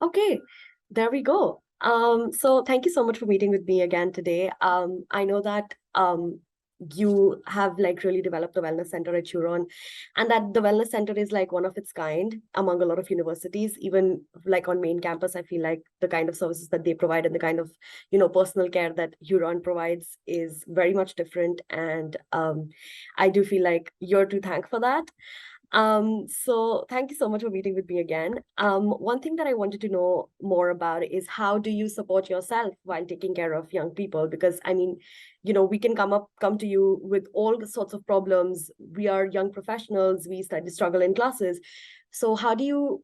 Okay, there we go. So thank you so much for meeting with me again today. I know that you have like really developed the wellness center at Huron, and that the wellness center is like one of its kind among a lot of universities. Even like on main campus, I feel like the kind of services that they provide and the kind of personal care that Huron provides is very much different. And I do feel like you're to thank for that. So thank you so much for meeting with me again. One thing that I wanted to know more about is how do you support yourself while taking care of young people? Because I mean, we can come to you with all the sorts of problems. We are young professionals, we struggle in classes. So how do you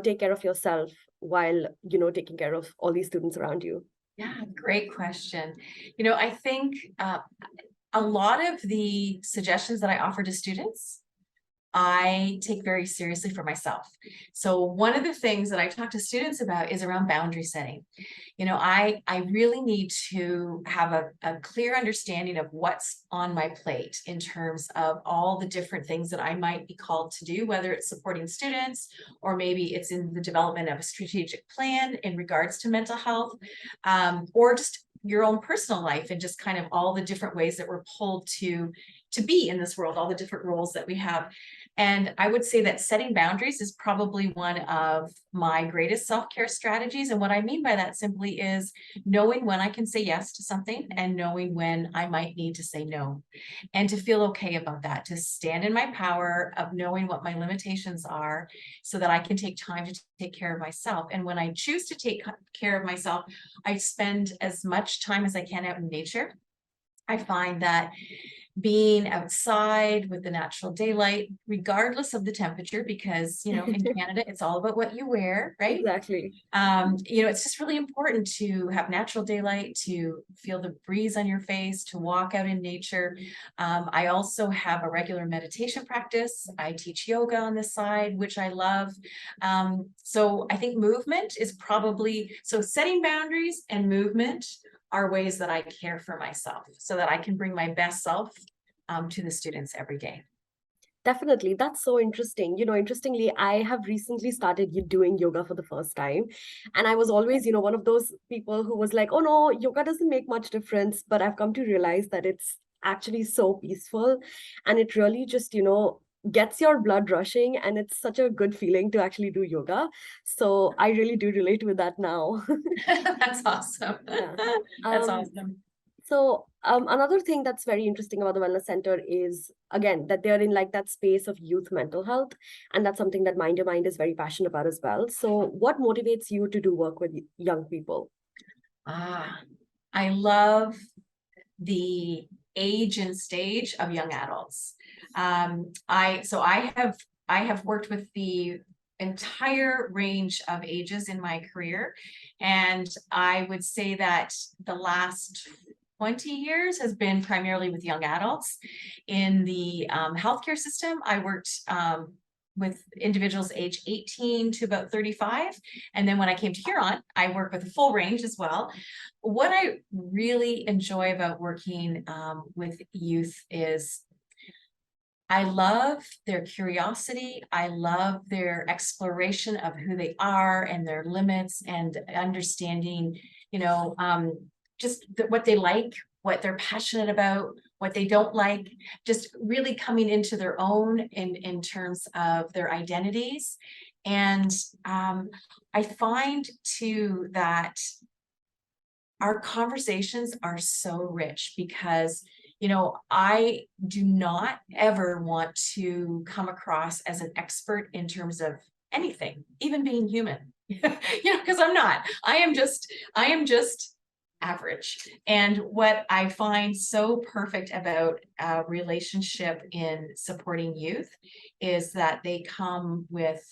take care of yourself while, taking care of all these students around you? Yeah, great question. I think a lot of the suggestions that I offer to students, I take very seriously for myself. So one of the things that I talk to students about is around boundary setting. I really need to have a clear understanding of what's on my plate in terms of all the different things that I might be called to do, whether it's supporting students or maybe it's in the development of a strategic plan in regards to mental health, or just your own personal life and just kind of all the different ways that we're pulled to be in this world, all the different roles that we have. And I would say that setting boundaries is probably one of my greatest self-care strategies. And what I mean by that simply is knowing when I can say yes to something and knowing when I might need to say no, and to feel okay about that, to stand in my power of knowing what my limitations are so that I can take time to take care of myself. And when I choose to take care of myself, I spend as much time as I can out in nature. I find that being outside with the natural daylight, regardless of the temperature, because, in Canada, it's all about what you wear, right? Exactly. It's just really important to have natural daylight, to feel the breeze on your face, to walk out in nature. I also have a regular meditation practice. I teach yoga on the side, which I love. So I think movement is probably, so setting boundaries and movement are ways that I care for myself so that I can bring my best self to the students every day. Definitely. That's so interesting. Interestingly, I have recently started doing yoga for the first time. And I was always, one of those people who was like, oh no, yoga doesn't make much difference. But I've come to realize that it's actually so peaceful. And it really just, gets your blood rushing. And it's such a good feeling to actually do yoga. So I really do relate with that now. That's awesome. Yeah. That's Um, awesome. so another thing that's very interesting about the wellness center is again that they're in like that space of youth mental health, and that's something that Mind Your Mind is very passionate about as well. So, what motivates you to do work with young people? Ah, I love the age and stage of young adults. I have worked with the entire range of ages in my career, and I would say that the last 20 years has been primarily with young adults. In the healthcare system, I worked with individuals age 18 to about 35. And then when I came to Huron, I work with a full range as well. What I really enjoy about working with youth is I love their curiosity. I love their exploration of who they are and their limits and understanding, just what they like, what they're passionate about, what they don't like, just really coming into their own in terms of their identities. And I find too that our conversations are so rich because I do not ever want to come across as an expert in terms of anything, even being human. Because I'm not. I am just average. And what I find so perfect about a relationship in supporting youth is that they come with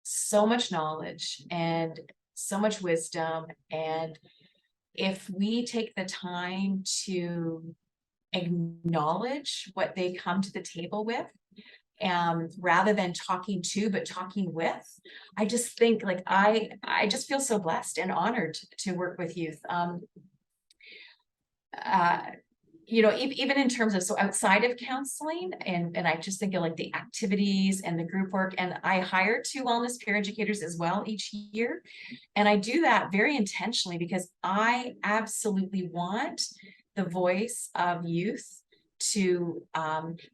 so much knowledge and so much wisdom, and if we take the time to acknowledge what they come to the table with, rather than talking to, but talking with, I just think like I just feel so blessed and honored to work with youth. Uh, even in terms of, so outside of counseling, and I just think of like the activities and the group work, and I hire 2 wellness peer educators as well each year. And I do that very intentionally because I absolutely want the voice of youth to,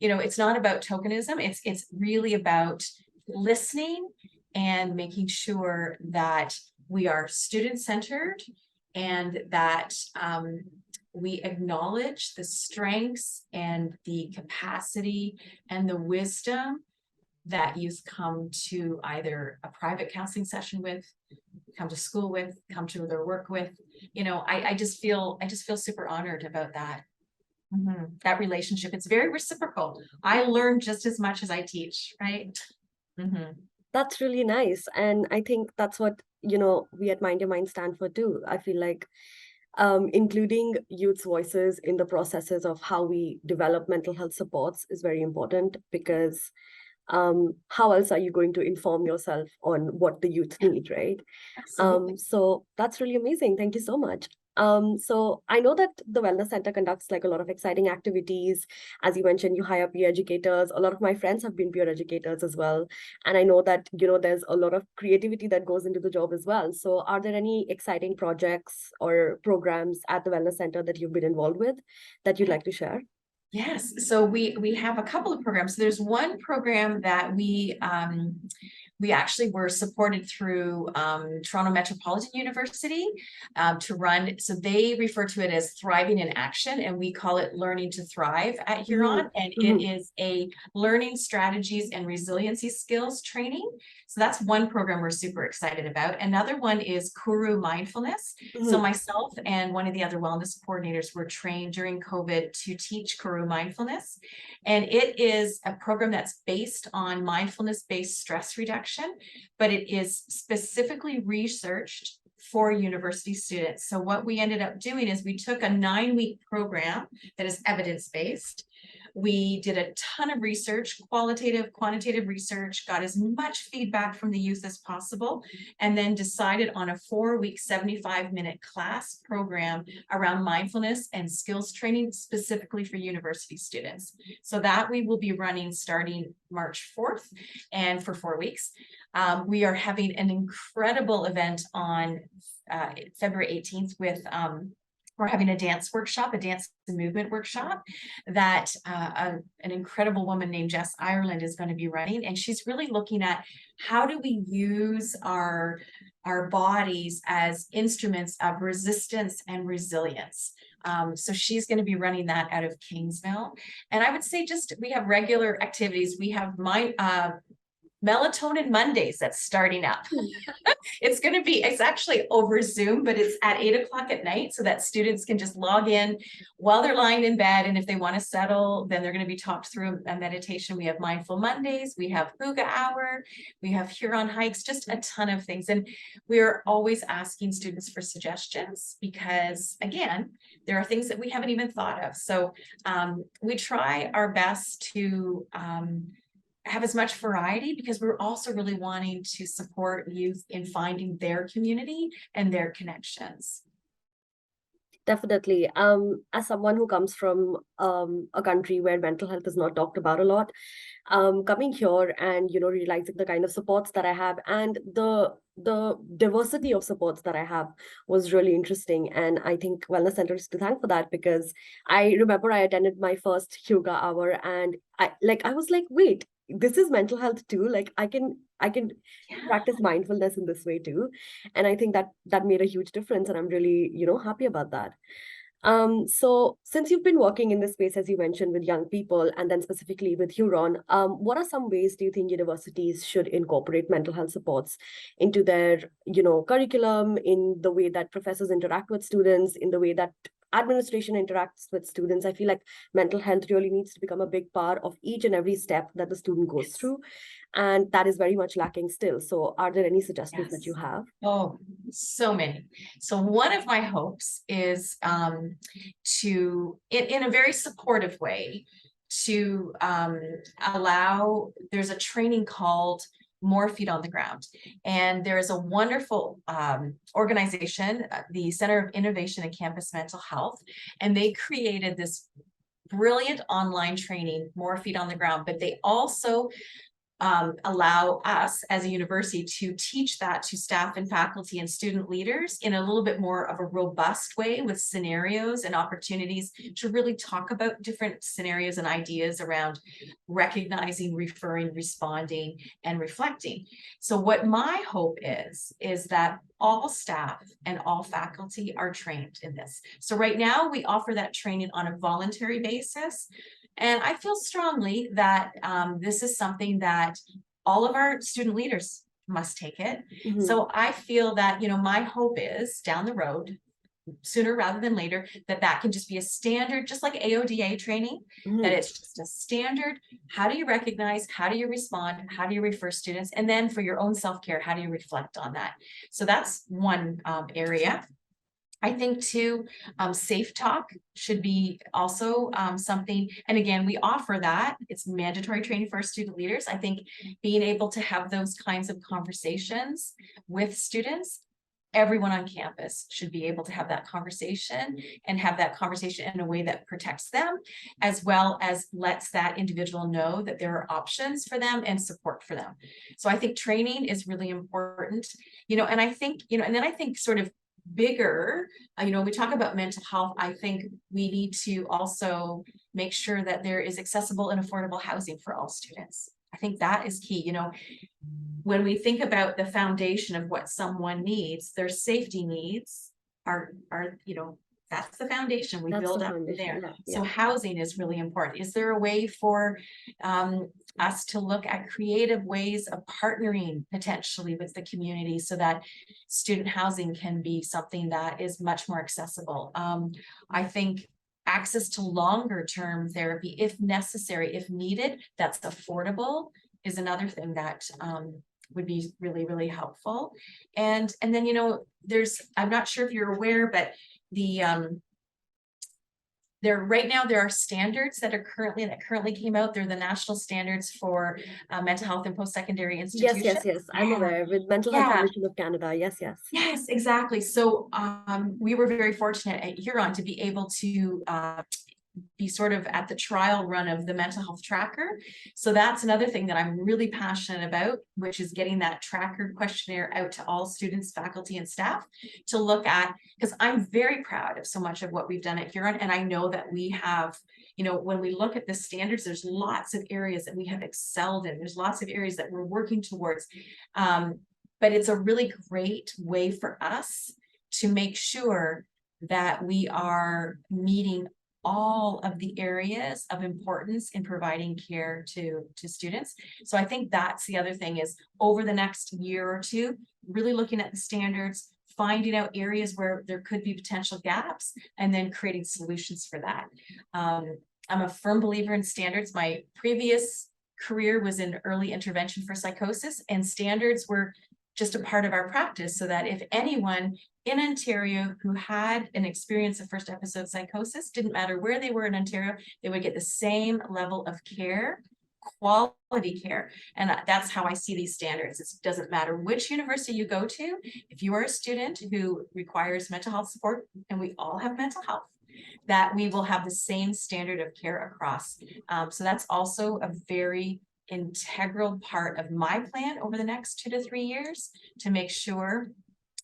it's not about tokenism. It's really about listening and making sure that we are student-centered and that we acknowledge the strengths and the capacity and the wisdom that youth come to either a private counseling session with, come to school with, come to their work with. I just feel super honored about that. That relationship. It's very reciprocal. I learn just as much as I teach, right? That's really nice. And I think that's what, we at Mind Your Mind stand for too. I feel like including youth's voices in the processes of how we develop mental health supports is very important, because how else are you going to inform yourself on what the youth need, right? Absolutely. So that's really amazing. Thank you so much. So I know that the Wellness Center conducts like a lot of exciting activities. As you mentioned, you hire peer educators. A lot of my friends have been peer educators as well. And I know that, there's a lot of creativity that goes into the job as well. So are there any exciting projects or programs at the Wellness Center that you've been involved with that you'd like to share? Yes, so we have a couple of programs. So there's one program that we actually were supported through Toronto Metropolitan University to run. So they refer to it as Thriving in Action, and we call it Learning to Thrive at Huron. And it is a learning strategies and resiliency skills training. So that's one program we're super excited about. Another one is Kuru Mindfulness. So myself and one of the other wellness coordinators were trained during COVID to teach Kuru Mindfulness. And it is a program that's based on mindfulness-based stress reduction, but it is specifically researched for university students. So what we ended up doing is we took a 9-week program that is evidence-based. We did a ton of research, qualitative, quantitative research, got as much feedback from the youth as possible, and then decided on a 4-week, 75-minute class program around mindfulness and skills training specifically for university students. So that we will be running starting March 4th and for 4 weeks. We are having an incredible event on February 18th with we're having a dance workshop, a dance and movement workshop that an incredible woman named Jess Ireland is going to be running. And she's really looking at how do we use our bodies as instruments of resistance and resilience. So she's going to be running that out of Kingsmill. And I would say just we have regular activities. We have Melatonin Mondays that's starting up. It's actually over Zoom, but it's at 8 o'clock at night so that students can just log in while they're lying in bed. And if they want to settle, then they're going to be talked through a meditation. We have Mindful Mondays, we have Hygge Hour, we have Huron Hikes, just a ton of things. And we're always asking students for suggestions because, again, there are things that we haven't even thought of. So we try our best to have as much variety because we're also really wanting to support youth in finding their community and their connections. Definitely. As someone who comes from a country where mental health is not talked about a lot, coming here and realizing the kind of supports that I have and the diversity of supports that I have was really interesting. And I think Wellness Center is to thank for that, because I remember I attended my first Hygge Hour and I was like, wait, this is mental health too. Like I can practice mindfulness in this way too. And I think that made a huge difference. And I'm really, happy about that. So since you've been working in this space, as you mentioned, with young people and then specifically with Huron, what are some ways do you think universities should incorporate mental health supports into their, curriculum, in the way that professors interact with students, in the way that administration interacts with students? I feel like mental health really needs to become a big part of each and every step that the student goes through. And that is very much lacking still. So are there any suggestions that you have? Oh, so many. So one of my hopes is to, in a very supportive way, to allow, there's a training called More Feet on the Ground. And there is a wonderful organization, the Center of Innovation and Campus Mental Health, and they created this brilliant online training, more feet on the ground, but they also allow us as a university to teach that to staff and faculty and student leaders in a little bit more of a robust way, with scenarios and opportunities to really talk about different scenarios and ideas around recognizing, referring, responding, and reflecting. So what my hope is that all staff and all faculty are trained in this. So right now we offer that training on a voluntary basis. And I feel strongly that this is something that all of our student leaders must take it. Mhm. So I feel that, my hope is down the road, sooner rather than later, that can just be a standard, just like AODA training, that it's just a standard. How do you recognize? How do you respond? How do you refer students? And then for your own self-care, how do you reflect on that? So that's one area. I think too, safe talk should be also something, and again, we offer that. It's mandatory training for our student leaders. I think being able to have those kinds of conversations with students, everyone on campus should be able to have that conversation, and have that conversation in a way that protects them, as well as lets that individual know that there are options for them and support for them. So I think training is really important, and I think, and then I think sort of bigger, we talk about mental health. I think we need to also make sure that there is accessible and affordable housing for all students. I think that is key. When we think about the foundation of what someone needs, their safety needs are that's the foundation. We build up from there. So housing is really important. Is there a way for us to look at creative ways of partnering potentially with the community, so that student housing can be something that is much more accessible? I think access to longer term therapy, if necessary, if needed, that's affordable, is another thing that would be really, really helpful. And then, I'm not sure if you're aware, but right now there are standards that currently came out. They're the national standards for mental health in post-secondary institutions. Yes. I'm aware, with Mental Health Foundation of Canada. Yes, exactly. So we were very fortunate at Huron to be able to be sort of at the trial run of the mental health tracker. So that's another thing that I'm really passionate about, which is getting that tracker questionnaire out to all students, faculty, and staff to look at, because I'm very proud of so much of what we've done at Huron. And I know that we have, when we look at the standards, there's lots of areas that we have excelled in. There's lots of areas that we're working towards. But it's a really great way for us to make sure that we are meeting all of the areas of importance in providing care to students. So I think that's the other thing, is over the next year or two, really looking at the standards, finding out areas where there could be potential gaps, and then creating solutions for that. I'm a firm believer in standards. My previous career was in early intervention for psychosis, and standards were just a part of our practice, so that if anyone in Ontario who had an experience of first episode psychosis, didn't matter where they were in Ontario, they would get the same level of care, quality care. And that's how I see these standards. It doesn't matter which university you go to. If you are a student who requires mental health support, and we all have mental health, that we will have the same standard of care across. So that's also a very integral part of my plan over the next 2 to 3 years, to make sure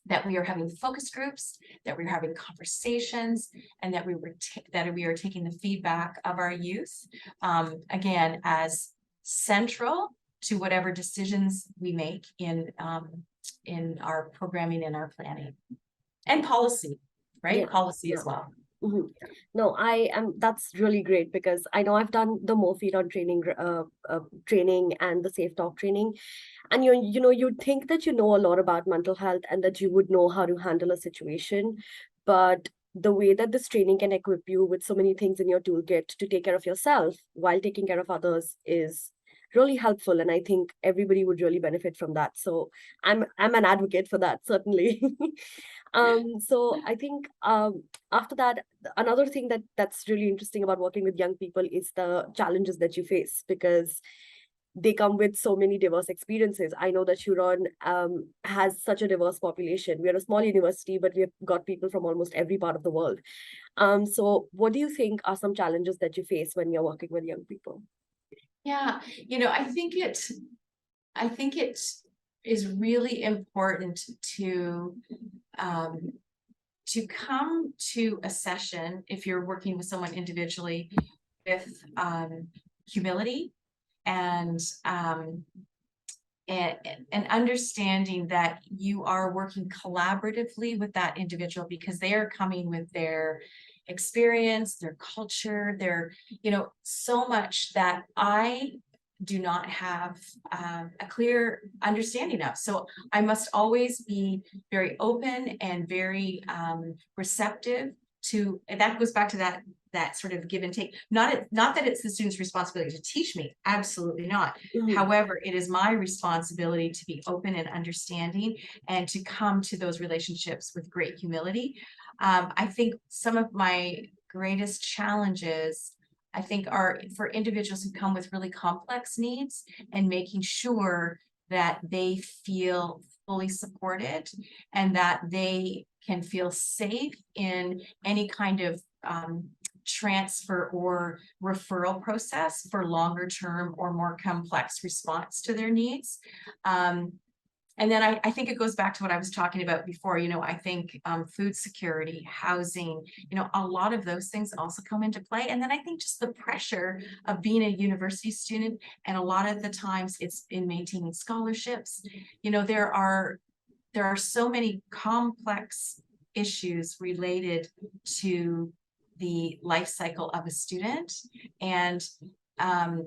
that we are having focus groups, that we're having conversations, and that we are taking the feedback of our youth, again, as central to whatever decisions we make in our programming and our planning and policy, right? Policy as well. No, that's really great, because I know I've done the more feet on training training and the safe talk training, and you'd think that you know a lot about mental health and that you would know how to handle a situation, but the way that this training can equip you with so many things in your toolkit to take care of yourself while taking care of others is really helpful, and I think everybody would really benefit from that. So I'm an advocate for that, certainly. So I think after that, another thing that's really interesting about working with young people is the challenges that you face, because they come with so many diverse experiences. I know that Huron has such a diverse population. We are a small university, but we've got people from almost every part of the world. So what do you think are some challenges that you face when you're working with young people? Yeah, I think it is really important um, to come to a session, if you're working with someone individually, with humility and and understanding that you are working collaboratively with that individual, because they are coming with their experience, their culture, so much that I do not have a clear understanding of. So I must always be very open and very receptive to, and that goes back to that sort of give and take. Not that it's the student's responsibility to teach me, absolutely not. Mhm. However, it is my responsibility to be open and understanding and to come to those relationships with great humility. I think some of my greatest challenges, I think, are for individuals who come with really complex needs, and making sure that they feel fully supported and that they can feel safe in any kind of transfer or referral process for longer term or more complex response to their needs. And then I think it goes back to what I was talking about before. I think food security, housing, a lot of those things also come into play. And then I think just the pressure of being a university student, and a lot of the times it's in maintaining scholarships. There are so many complex issues related to the life cycle of a student. And I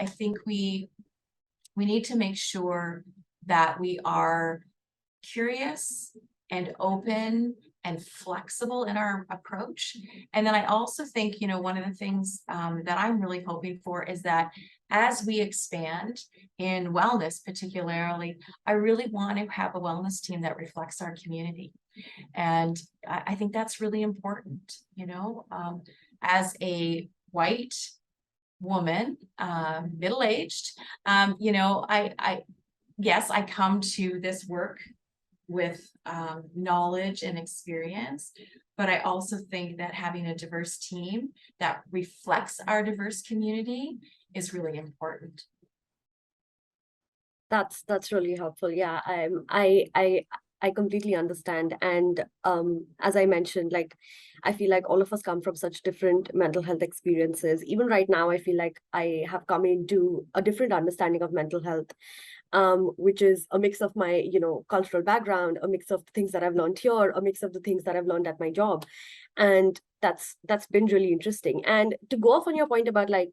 think we need to make sure that we are curious and open and flexible in our approach. And then I also think, one of the things that I'm really hoping for is that as we expand in wellness, particularly, I really want to have a wellness team that reflects our community. And I think that's really important, as a white woman, middle-aged, yes, I come to this work with knowledge and experience, but I also think that having a diverse team that reflects our diverse community is really important. That's really helpful. Yeah, I completely understand. And as I mentioned, like I feel like all of us come from such different mental health experiences. Even right now, I feel like I have come into a different understanding of mental health, which is a mix of my, cultural background, a mix of the things that I've learned here, a mix of the things that I've learned at my job. And that's been really interesting. And to go off on your point about, like,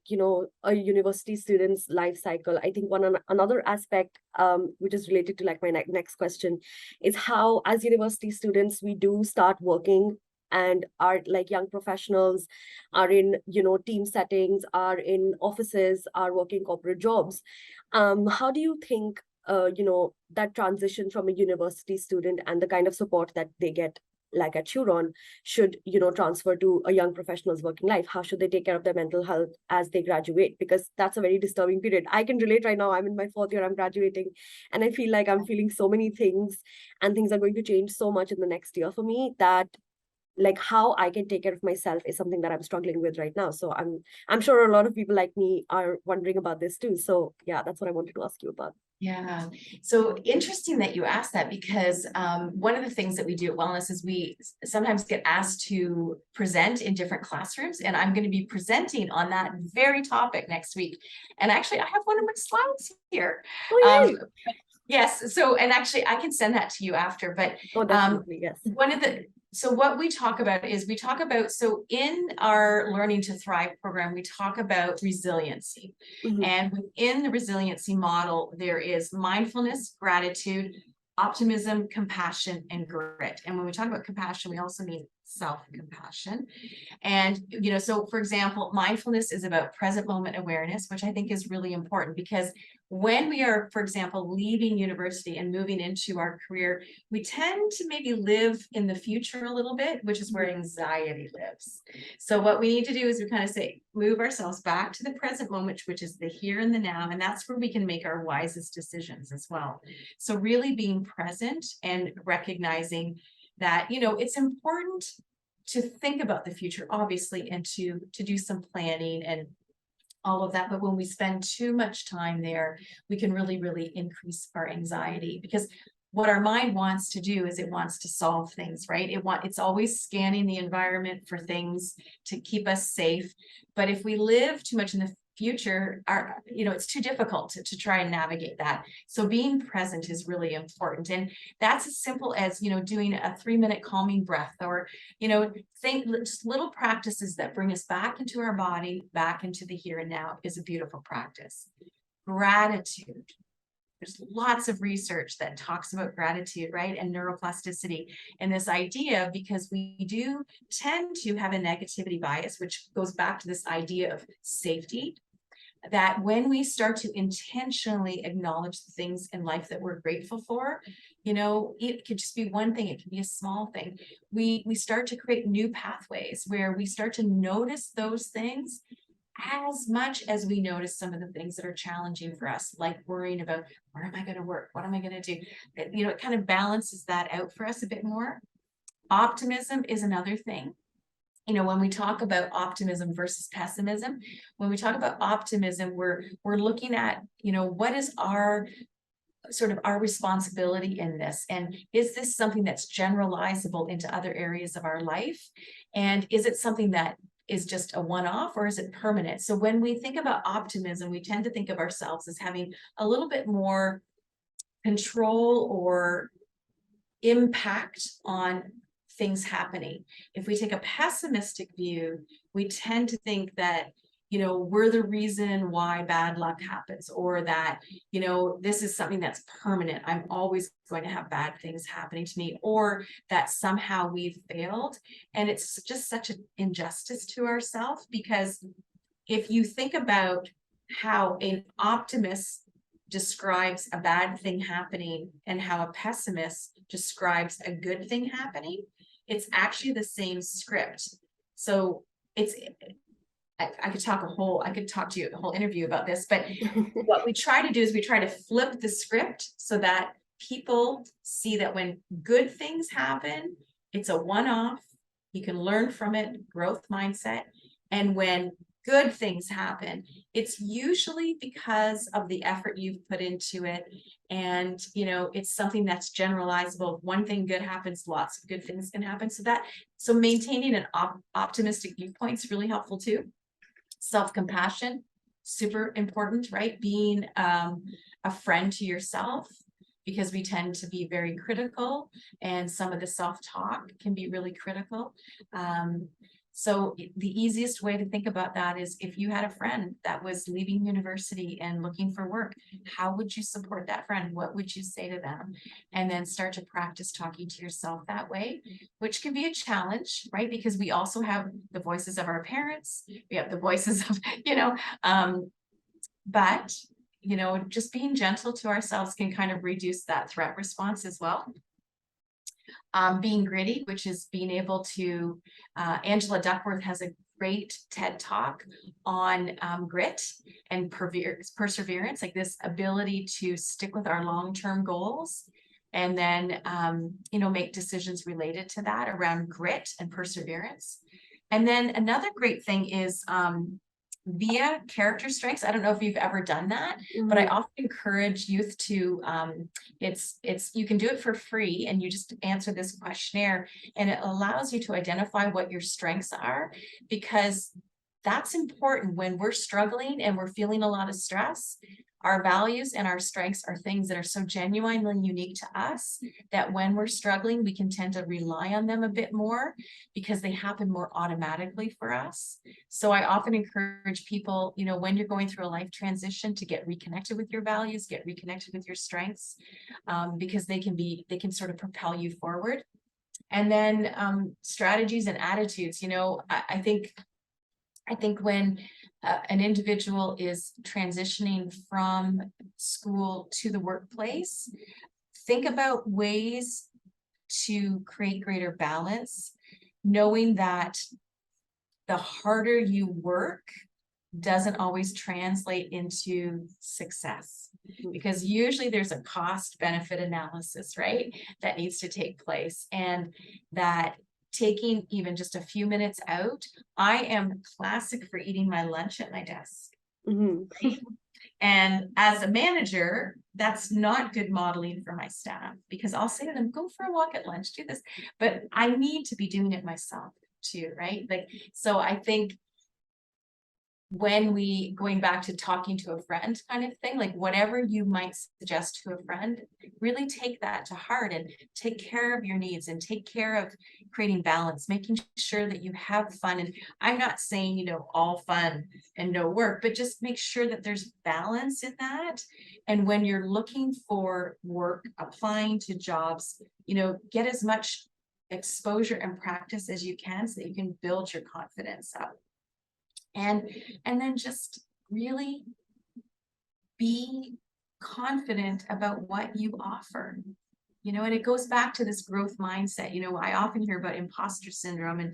a university student's life cycle, I think another aspect, which is related to, like, my next question, is how, as university students, we do start working and are like young professionals, are in, team settings, are in offices, are working corporate jobs. How do you think, that transition from a university student and the kind of support that they get, like at Huron, should, transfer to a young professional's working life? How should they take care of their mental health as they graduate? Because that's a very disturbing period. I can relate right now. I'm in my 4th year, I'm graduating, and I feel like I'm feeling so many things, and things are going to change so much in the next year for me, that like how I can take care of myself is something that I'm struggling with right now. So I'm sure a lot of people like me are wondering about this too. So yeah, that's what I wanted to ask you about. Yeah, so interesting that you asked that, because one of the things that we do at Wellness is we sometimes get asked to present in different classrooms, and I'm going to be presenting on that very topic next week. And actually, I have one of my slides here. Oh, yay. Yes, so, and actually I can send that to you after, but Oh, definitely, yes. so what we talk about is, so in our Learning to Thrive program, we talk about resiliency. Mhm. And within the resiliency model, there is mindfulness, gratitude, optimism, compassion, and grit. And when we talk about compassion, we also mean self-compassion. And, so for example, mindfulness is about present moment awareness, which I think is really important, because when we are, for example, leaving university and moving into our career, we tend to maybe live in the future a little bit, which is where anxiety lives. So what we need to do is we kind of say, move ourselves back to the present moment, which is the here and the now. And that's where we can make our wisest decisions as well. So really being present and recognizing that, you know, it's important to think about the future, obviously, and to do some planning and all of that. But when we spend too much time there, we can really increase our anxiety, because what our mind wants to do is it wants to solve things, right? It's always scanning the environment for things to keep us safe. But if we live too much in the future, it's too difficult to try and navigate that. So being present is really important. And that's as simple as, doing a 3-minute calming breath, or, think just little practices that bring us back into our body, back into the here and now is a beautiful practice. Gratitude. There's lots of research that talks about gratitude, right? And neuroplasticity, and this idea, because we do tend to have a negativity bias, which goes back to this idea of safety, that when we start to intentionally acknowledge the things in life that we're grateful for, it could just be one thing, it could be a small thing. We start to create new pathways where we start to notice those things as much as we notice some of the things that are challenging for us, like worrying about, where am I going to work? What am I going to do? It kind of balances that out for us a bit more. Optimism is another thing. When we talk about optimism versus pessimism, when we talk about optimism, we're looking at, what is our responsibility in this? And is this something that's generalizable into other areas of our life? And is it something that is just a one-off, or is it permanent? So when we think about optimism, we tend to think of ourselves as having a little bit more control or impact on things happening. If we take a pessimistic view, we tend to think that, we're the reason why bad luck happens, or that, this is something that's permanent. I'm always going to have bad things happening to me, or that somehow we've failed. And it's just such an injustice to ourselves, because if you think about how an optimist describes a bad thing happening and how a pessimist describes a good thing happening, it's actually the same script. So I could talk to you a whole interview about this, but what we try to do is we try to flip the script so that people see that when good things happen, it's a one-off, you can learn from it, growth mindset. And when good things happen, it's usually because of the effort you've put into it. And, it's something that's generalizable. If one thing good happens, lots of good things can happen. So maintaining an optimistic viewpoint is really helpful too. Self-compassion, super important, right? Being a friend to yourself, because we tend to be very critical, and some of the self-talk can be really critical. So the easiest way to think about that is, if you had a friend that was leaving university and looking for work, how would you support that friend? What would you say to them? And then start to practice talking to yourself that way, which can be a challenge, right? Because we also have the voices of our parents, we have the voices of, but, just being gentle to ourselves can kind of reduce that threat response as well. Being gritty, which is being able to, Angela Duckworth has a great TED talk on grit and perseverance, like this ability to stick with our long-term goals, and then, make decisions related to that around grit and perseverance. And then another great thing is, via character strengths. I don't know if you've ever done that, but I often encourage youth to, you can do it for free, and you just answer this questionnaire, and it allows you to identify what your strengths are, because that's important when we're struggling and we're feeling a lot of stress. Our values and our strengths are things that are so genuinely unique to us that when we're struggling, we can tend to rely on them a bit more because they happen more automatically for us. So I often encourage people, when you're going through a life transition, to get reconnected with your values, get reconnected with your strengths, because they can sort of propel you forward. And then strategies and attitudes, I think I think when an individual is transitioning from school to the workplace, think about ways to create greater balance, knowing that the harder you work doesn't always translate into success, because usually there's a cost benefit analysis, right, that needs to take place, and that taking even just a few minutes out, I am classic for eating my lunch at my desk. Right? And as a manager, that's not good modeling for my staff, because I'll say to them, go for a walk at lunch, do this, but I need to be doing it myself too, right? Like, so I think when we, going back to talking to a friend kind of thing, like whatever you might suggest to a friend, really take that to heart and take care of your needs and take care of creating balance, making sure that you have fun. And I'm not saying, you know, all fun and no work, but just make sure that there's balance in that. And when you're looking for work, applying to jobs, you know, get as much exposure and practice as you can so that you can build your confidence up. And then just really be confident about what you offer, you know, and it goes back to this growth mindset. You know, I often hear about imposter syndrome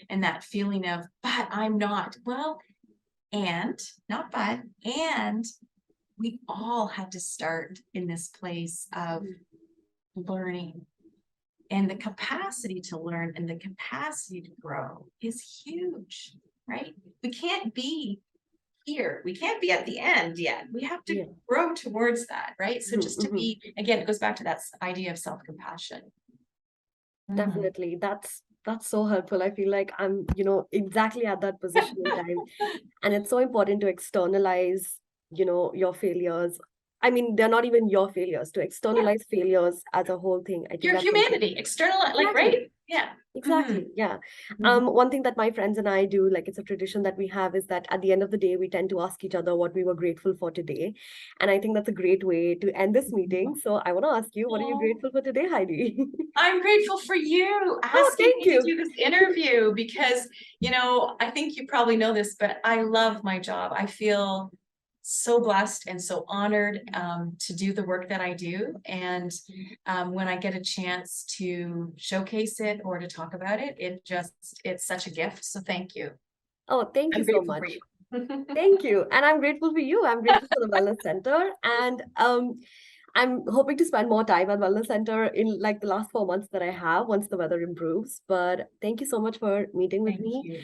and that feeling of, but I'm not. Well, and not but, and we all had to start in this place of learning, and the capacity to learn and the capacity to grow is huge, right? We can't be here. We can't be at the end yet. We have to grow towards that, right? So just to be, again, it goes back to that idea of self-compassion. Definitely. That's so helpful. I feel like I'm, you know, exactly at that position in time. And it's so important to externalize, you know, your failures. I mean, they're not even your failures, to externalize failures as a whole thing. I think Your that's humanity, external, like, right? Yeah. Exactly. Yeah. One thing that my friends and I do, like it's a tradition that we have, is that at the end of the day, we tend to ask each other what we were grateful for today. And I think that's a great way to end this meeting. So I want to ask you, what are you grateful for today, Heidi? I'm grateful for you asking me to do this interview, because, you know, I think you probably know this, but I love my job. I feel so blessed and so honored to do the work that I do. And when I get a chance to showcase it or to talk about it, it's such a gift. So thank you. Oh, thank you so much. Thank you. And I'm grateful for you. I'm grateful for the Wellness Center. And I'm hoping to spend more time at Wellness Center in like the last 4 months that I have once the weather improves. But thank you so much for meeting with me.